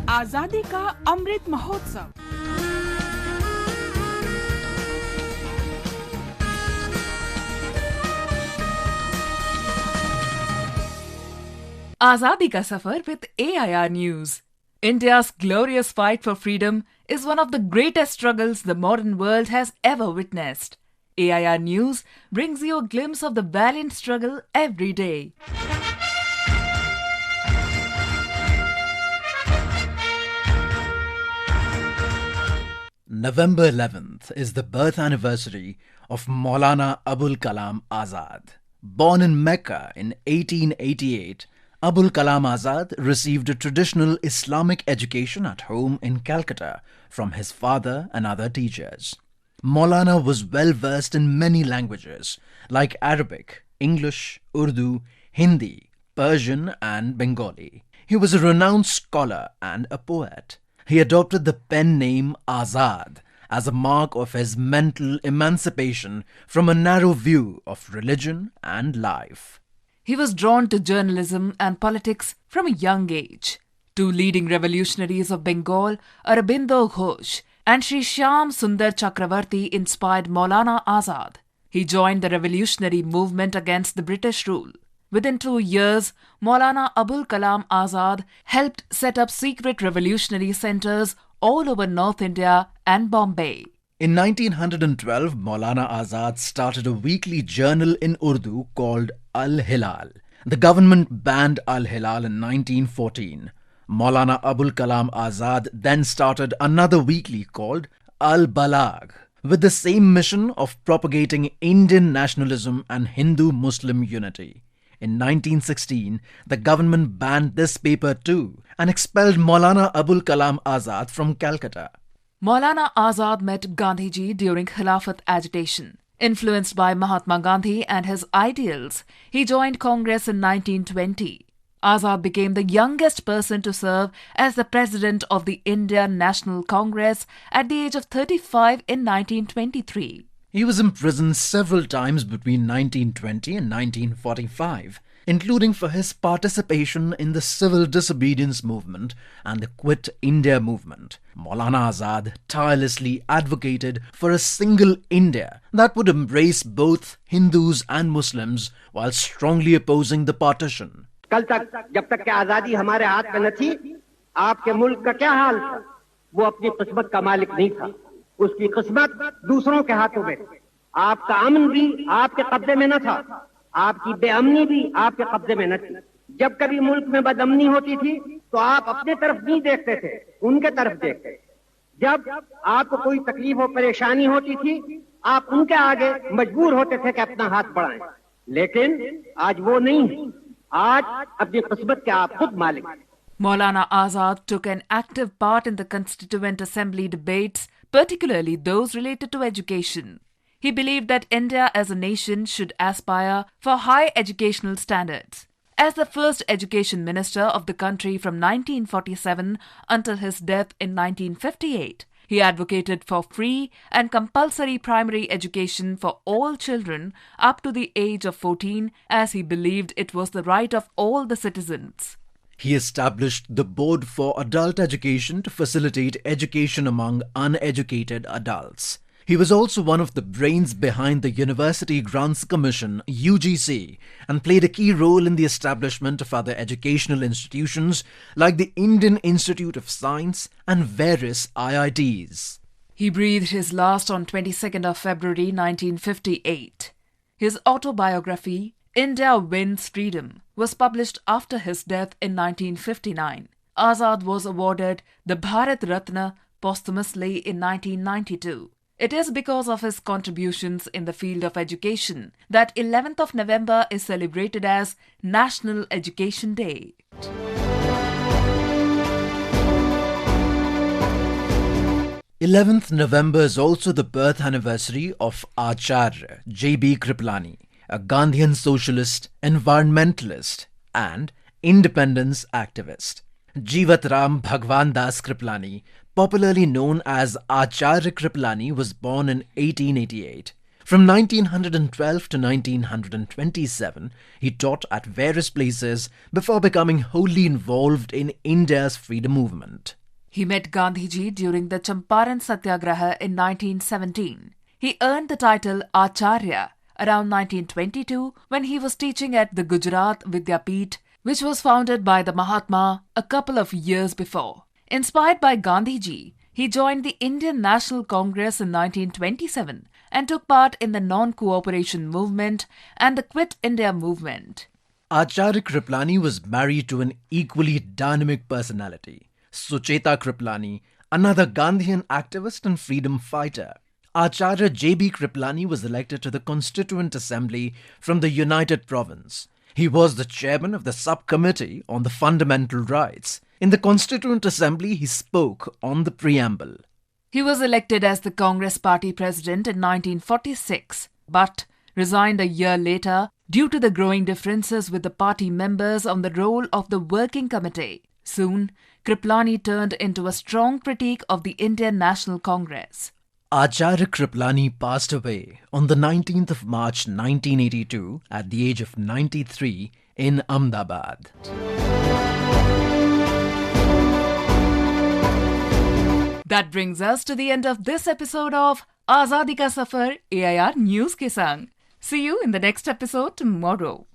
आजादी का Amrit Mahotsav. Azadi ka Safar with AIR News. India's glorious fight for freedom is one of the greatest struggles the modern world has ever witnessed. AIR News brings you a glimpse of the valiant struggle every day. November 11th is the birth anniversary of Maulana Abul Kalam Azad. Born in Mecca in 1888, Abul Kalam Azad received a traditional Islamic education at home in Calcutta from his father and other teachers. Maulana was well versed in many languages like Arabic, English, Urdu, Hindi, Persian and Bengali. He was a renowned scholar and a poet. He adopted the pen name Azad as a mark of his mental emancipation from a narrow view of religion and life. He was drawn to journalism and politics from a young age. Two leading revolutionaries of Bengal, Aurobinto Ghosh and Sri Shyam Sundar Chakravarti, inspired Maulana Azad. He joined the revolutionary movement against the British rule. Within 2 years, Maulana Abul Kalam Azad helped set up secret revolutionary centres all over North India and Bombay. In 1912, Maulana Azad started a weekly journal in Urdu called Al-Hilal. The government banned Al-Hilal in 1914. Maulana Abul Kalam Azad then started another weekly called Al-Balagh, with the same mission of propagating Indian nationalism and Hindu-Muslim unity. In 1916, the government banned this paper too and expelled Maulana Abul Kalam Azad from Calcutta. Maulana Azad met Gandhiji during Khilafat agitation. Influenced by Mahatma Gandhi and his ideals, he joined Congress in 1920. Azad became the youngest person to serve as the president of the Indian National Congress at the age of 35 in 1923. He was imprisoned several times between 1920 and 1945, including for his participation in the civil disobedience movement and the Quit India movement. Maulana Azad tirelessly advocated for a single India that would embrace both Hindus and Muslims while strongly opposing the partition. कल तक जब तक कि आजादी हमारे हाथ में न थी, आपके मुल्क का क्या हाल था? वो अपनी किस्मत का मालिक नहीं था, उसकी किस्मत दूसरों के हाथों में। आपका अमन भी आपके कब्जे में न था, आपकी बेअमनी भी आपके कब्जे में न थी। जब कभी मुल्क में बदअमनी होती थी तो आप अपने तरफ नहीं देखते थे, उनके तरफ देखते। जब आपको कोई तकलीफ और परेशानी होती थी, आप उनके आगे मजबूर होते थे कि अपना हाथ बढ़ाएं। लेकिन आज वो नहीं है, आज अपनी किस्मत के आप खुद मालिक हैं। Maulana Azad took an active part in the Constituent Assembly debates, particularly those related to education. He believed that India as a nation should aspire for high educational standards. As the first education minister of the country from 1947 until his death in 1958, he advocated for free and compulsory primary education for all children up to the age of 14, as he believed it was the right of all the citizens. He established the Board for Adult Education to facilitate education among uneducated adults. He was also one of the brains behind the University Grants Commission (UGC) and played a key role in the establishment of other educational institutions like the Indian Institute of Science and various IITs. He breathed his last on 22nd of February 1958. His autobiography, India Wins Freedom, was published after his death in 1959. Azad was awarded the Bharat Ratna posthumously in 1992. It is because of his contributions in the field of education that 11th of November is celebrated as National Education Day. 11th November is also the birth anniversary of Acharya J.B. Kriplani, a Gandhian socialist, environmentalist and independence activist. Jiwatram Bhagwandas Kripalani, popularly known as Acharya Kriplani, was born in 1888. From 1912 to 1927, he taught at various places before becoming wholly involved in India's freedom movement. He met Gandhiji during the Champaran Satyagraha in 1917. He earned the title Acharya around 1922 when he was teaching at the Gujarat Vidyapith, which was founded by the Mahatma a couple of years before. Inspired by Gandhiji, he joined the Indian National Congress in 1927 and took part in the non-cooperation movement and the Quit India movement. Acharya Kriplani was married to an equally dynamic personality, Sucheta Kripalani, another Gandhian activist and freedom fighter. Acharya J.B. Kriplani was elected to the Constituent Assembly from the United Province. He was the chairman of the subcommittee on the fundamental rights. In the Constituent Assembly, he spoke on the preamble. He was elected as the Congress Party president in 1946, but resigned a year later due to the growing differences with the party members on the role of the working committee. Soon, Kriplani turned into a strong critique of the Indian National Congress. Acharya Kriplani passed away on the 19th of March 1982 at the age of 93 in Ahmedabad. That brings us to the end of this episode of Azadi Ka Safar AIR News ke Sang. See you in the next episode tomorrow.